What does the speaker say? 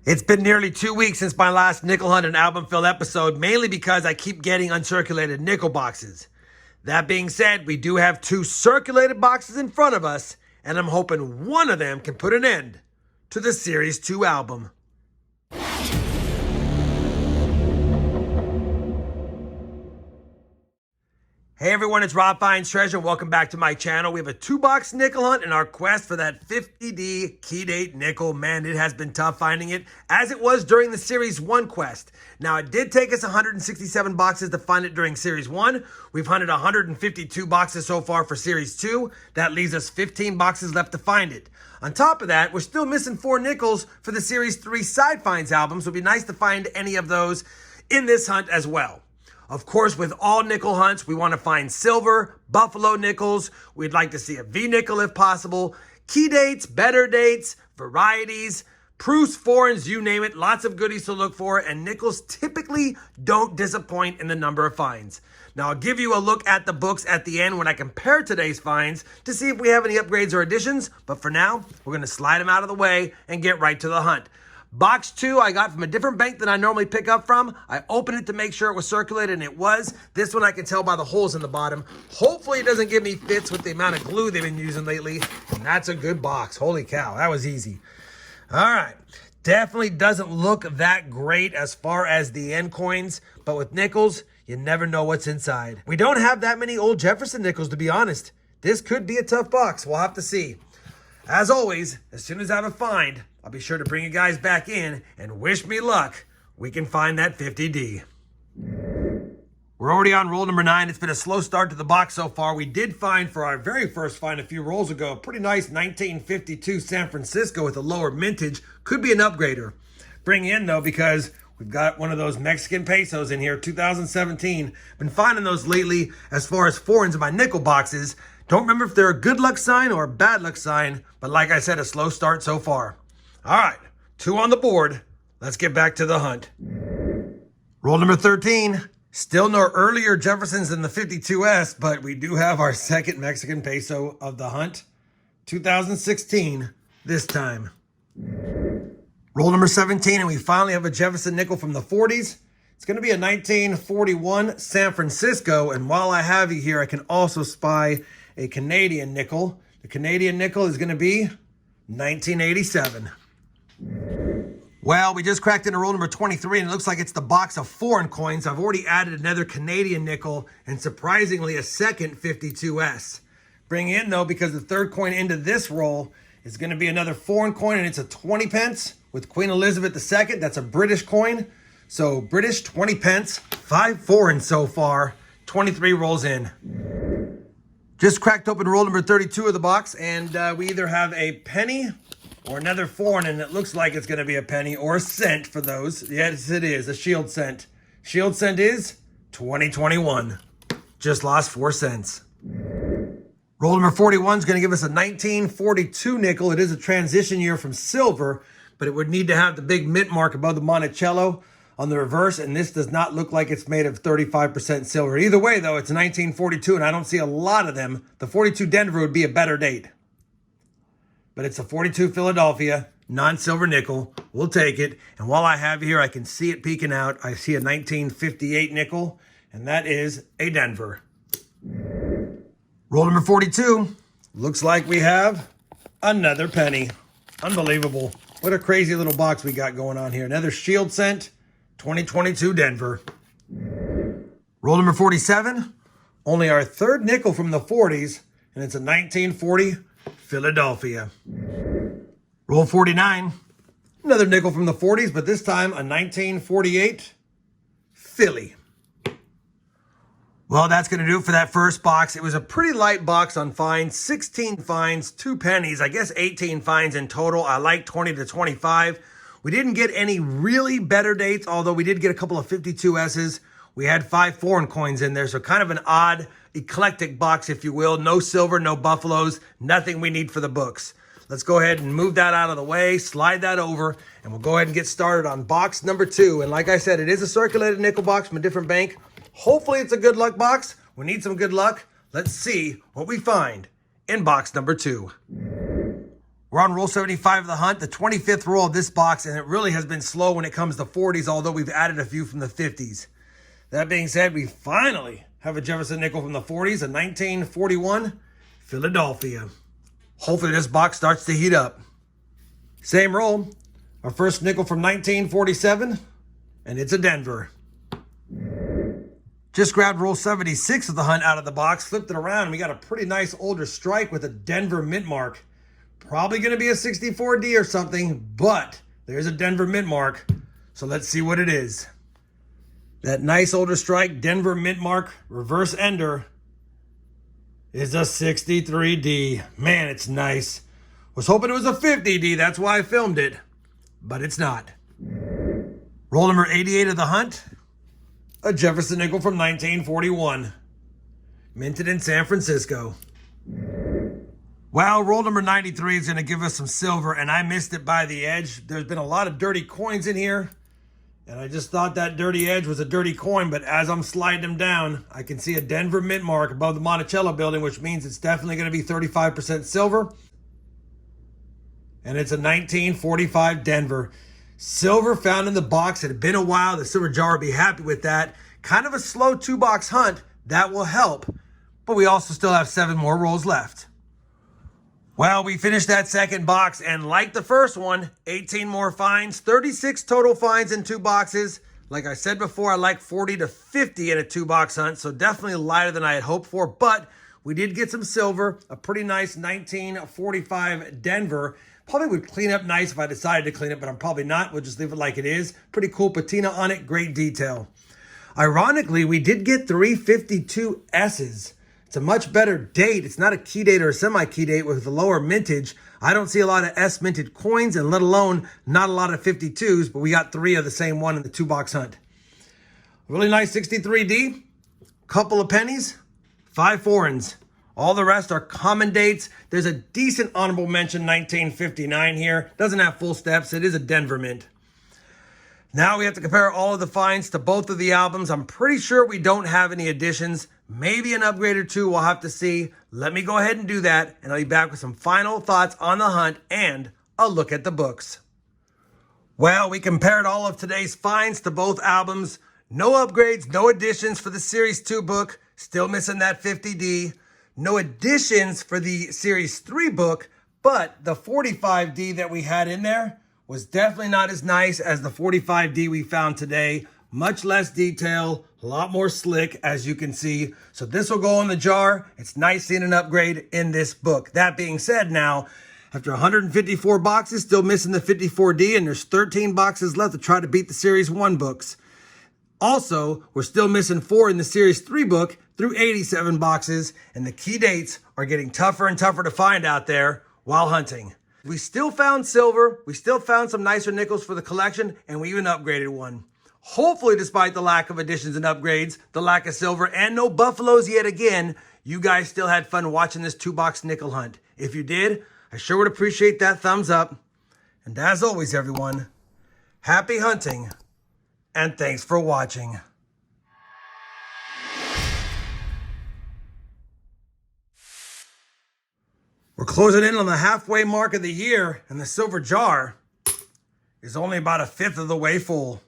It's been nearly 2 weeks since my last nickel hunt and album fill episode, mainly because I keep getting uncirculated nickel boxes. That being said, we do have 2 circulated boxes in front of us, and I'm hoping one of them can put an end to the Series 2 album. Hey everyone, it's RobFindsTreasure. Welcome back to my channel. We have a 2-box nickel hunt in our quest for that 50D key date nickel. Man, it has been tough finding it, as it was during the Series 1 quest. Now, it did take us 167 boxes to find it during Series 1. We've hunted 152 boxes so far for Series 2. That leaves us 15 boxes left to find it. On top of that, we're still missing 4 nickels for the Series 3 Side Finds album, so it'd be nice to find any of those in this hunt as well. Of course, with all nickel hunts, we want to find silver, buffalo nickels. We'd like to see a V-nickel if possible, key dates, better dates, varieties, proofs, foreigns, you name it. Lots of goodies to look for, and nickels typically don't disappoint in the number of finds. Now, I'll give you a look at the books at the end when I compare today's finds to see if we have any upgrades or additions, but for now, we're going to slide them out of the way and get right to the hunt. Box 2 I got from a different bank than I normally pick up from. I opened it to make sure it was circulated, and it was. This one I can tell by the holes in the bottom. Hopefully it doesn't give me fits with the amount of glue they've been using lately. And that's a good box. Holy cow, that was easy. All right, definitely doesn't look that great as far as the end coins, but with nickels, you never know what's inside. We don't have that many old Jefferson nickels, to be honest. This could be a tough box. We'll have to see. As always, as soon as I have a find, I'll be sure to bring you guys back in and wish me luck. We can find that 50D. We're already on roll number 9. It's been a slow start to the box so far. We did find for our very first find a few rolls ago, a pretty nice 1952 San Francisco with a lower mintage. Could be an upgrader. Bring in though, because we've got one of those Mexican pesos in here, 2017. Been finding those lately as far as foreigns in my nickel boxes. Don't remember if they're a good luck sign or a bad luck sign, but like I said, a slow start so far. All right, 2 on the board. Let's get back to the hunt. Roll number 13. Still no earlier Jeffersons than the 52S, but we do have our second Mexican peso of the hunt. 2016 this time. Roll number 17, and we finally have a Jefferson nickel from the 40s. It's going to be a 1941 San Francisco, and while I have you here, I can also spy a Canadian nickel. The Canadian nickel is going to be 1987. Well, we just cracked into roll number 23, and it looks like it's the box of foreign coins. I've already added another Canadian nickel and surprisingly a second 52S. Bring in though, because the third coin into this roll is going to be another foreign coin, and it's a 20 pence with Queen Elizabeth II. That's a British coin. So British 20 pence, 5 foreign so far, 23 rolls in. Just cracked open roll number 32 of the box, and we either have a penny or another foreign, and it looks like it's going to be a penny or a cent for those. Yes, it is, a shield cent. Shield cent is 2021. Just lost 4 cents. Roll number 41 is going to give us a 1942 nickel. It is a transition year from silver, but it would need to have the big mint mark above the Monticello on the reverse, and this does not look like it's made of 35% silver. Either way, though, it's 1942, and I don't see a lot of them. The 42 Denver would be a better date. But it's a 42 Philadelphia, non-silver nickel. We'll take it. And while I have you here, I can see it peeking out. I see a 1958 nickel, and that is a Denver. Roll number 42. Looks like we have another penny. Unbelievable. What a crazy little box we got going on here. Another shield cent. 2022 Denver. Roll number 47, only our third nickel from the 40s, and it's a 1940 Philadelphia. Roll 49, another nickel from the 40s, but this time a 1948 Philly. Well, that's going to do it for that first box. It was a pretty light box on finds, 16 finds, 2 pennies, I guess 18 finds in total. I like 20 to 25. We didn't get any really better dates, although we did get a couple of 52S's. We had 5 foreign coins in there, so kind of an odd, eclectic box, if you will. No silver, no buffaloes, nothing we need for the books. Let's go ahead and move that out of the way, slide that over, and we'll go ahead and get started on box number 2. And like I said, it is a circulated nickel box from a different bank. Hopefully it's a good luck box. We need some good luck. Let's see what we find in box number 2. We're on roll 75 of the hunt, the 25th roll of this box, and it really has been slow when it comes to 40s, although we've added a few from the 50s. That being said, we finally have a Jefferson nickel from the 40s, a 1941 Philadelphia. Hopefully this box starts to heat up. Same roll, our first nickel from 1947, and it's a Denver. Just grabbed roll 76 of the hunt out of the box, flipped it around, and we got a pretty nice older strike with a Denver mint mark. Probably going to be a 64D or something, but there's a Denver mint mark, so let's see what it is. That nice older strike, Denver mint mark, reverse ender, is a 63D. Man, it's nice. Was hoping it was a 50D, that's why I filmed it, but it's not. Roll number 88 of the hunt, a Jefferson nickel from 1941, minted in San Francisco. Well, roll number 93 is going to give us some silver, and I missed it by the edge. There's been a lot of dirty coins in here, and I just thought that dirty edge was a dirty coin, but as I'm sliding them down, I can see a Denver mint mark above the Monticello building, which means it's definitely going to be 35% silver, and it's a 1945 Denver. Silver found in the box. It had been a while. The silver jar would be happy with that. Kind of a slow 2-box hunt. That will help, but we also still have 7 more rolls left. Well, we finished that second box, and like the first one, 18 more finds, 36 total finds in 2 boxes. Like I said before, I like 40 to 50 in a 2-box hunt, so definitely lighter than I had hoped for, but we did get some silver, a pretty nice 1945 Denver. Probably would clean up nice if I decided to clean it, but I'm probably not. We'll just leave it like it is. Pretty cool patina on it, great detail. Ironically, we did get 352 S's. It's a much better date. It's not a key date or a semi-key date with a lower mintage. I don't see a lot of S minted coins, and let alone not a lot of 52s, but we got 3 of the same one in the 2-box hunt. Really nice 63D, couple of pennies, 5 foreigns. All the rest are common dates. There's a decent honorable mention 1959 here. Doesn't have full steps. It is a Denver mint. Now we have to compare all of the finds to both of the albums. I'm pretty sure we don't have any additions. Maybe an upgrade or 2, we'll have to see. Let me go ahead and do that, and I'll be back with some final thoughts on the hunt and a look at the books. Well, we compared all of today's finds to both albums. No upgrades, no additions for the Series 2 book. Still missing that 50D. No additions for the Series 3 book, but the 45D that we had in there was definitely not as nice as the 45D we found today. Much less detail, a lot more slick, as you can see. So this will go in the jar. It's nice seeing an upgrade in this book. That being said, now, after 154 boxes, still missing the 54D, and there's 13 boxes left to try to beat the Series 1 books. Also, we're still missing 4 in the Series 3 book through 87 boxes, and the key dates are getting tougher and tougher to find out there while hunting. We still found silver, we still found some nicer nickels for the collection, and we even upgraded one. Hopefully, despite the lack of additions and upgrades, the lack of silver, and no buffaloes yet again, you guys still had fun watching this 2-box nickel hunt. If you did, I sure would appreciate that thumbs up. And as always, everyone, happy hunting, and thanks for watching. We're closing in on the halfway mark of the year, and the silver jar is only about 1/5 of the way full.